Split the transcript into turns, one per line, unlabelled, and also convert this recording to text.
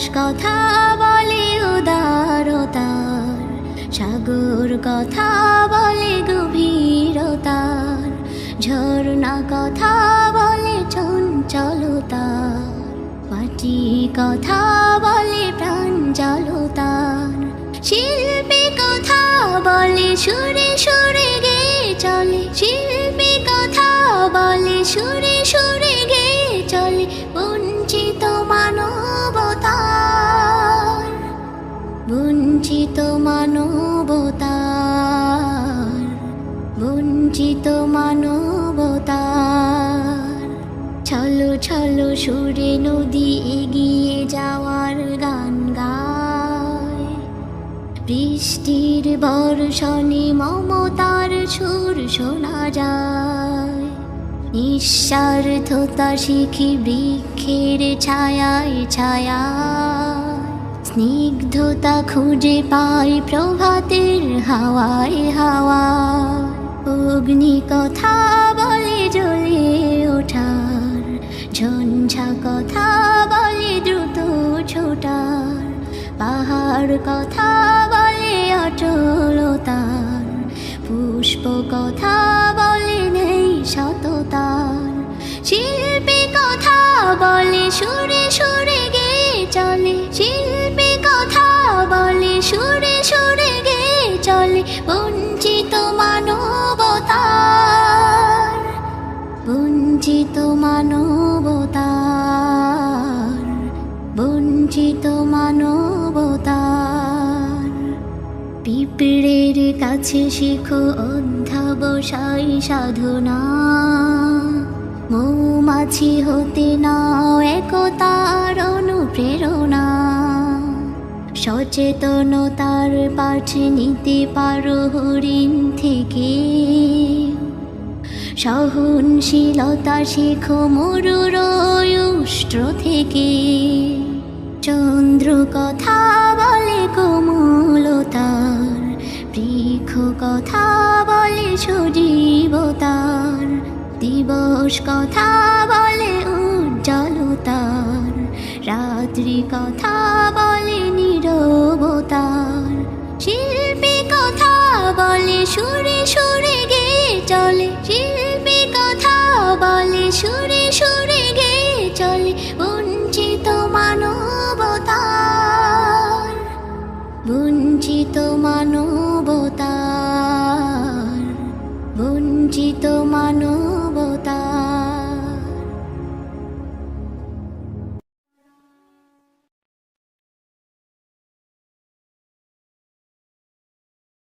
বাতাস কথা বলে উদারতার, সাগর কথা বলে গভীরতার, ঝর্ণা কথা বলে চঞ্চলতার, মাটি কথা বলে প্রাঞ্জলতার, শিল্পী কথা বলে সুরে সুরে গেয়ে চলে, শিল্পী কথা বলে সুরে সুরে গেয়ে চলে, বঞ্চিত মানবতার, বঞ্চিত মানবতার, বঞ্চিত মানবতার। ছলো ছলো সুরে নদী এগিয়ে যাওয়ার গান গায়, বৃষ্টির বর্ষণে মমতার সুর শোনা যায়, নিঃস্বার্থতা শিখি বৃক্ষের ছায়ায় ছায়ায়, স্নিগ্ধতা খুঁজে পাই প্রভাতের হাওয়ায় হাওয়ায়, অগ্নি কথা বলে জ্বলে ওঠার, ঝঞ্ঝা কথা বলে দ্রুত ছোটার, পাহাড় কথা বলে অচলতার, পুষ্প কথা বলে নেই সততার, শিল্পী কথা বলে সুরে সুরে গেয়ে চলে, শিল্পী কথা বলে সুরে সুরে গেয়ে চলে, বঞ্চিত মানবতার, বঞ্চিত মানবতার, বঞ্চিত মানবতার। পিঁপড়ের কাছে শিখো অধ্যাবসায় সাধনা, মৌমাছি হতে নাও একতার অনুপ্রেরণা, সচেতনতার পাঠ নিতে পারো হরিণ থেকে, সহনশীলতা শেখো মরুর উষ্ট্র থেকে, চন্দ্র কথা বলে কোমলতার, বৃক্ষ কথা বলে সজীবতার, দিবস কথা বলে উজ্জ্বলতার, রাত্রি কথা বলে নীরবতার, শিল্পী কথা বলে সুরে সুরে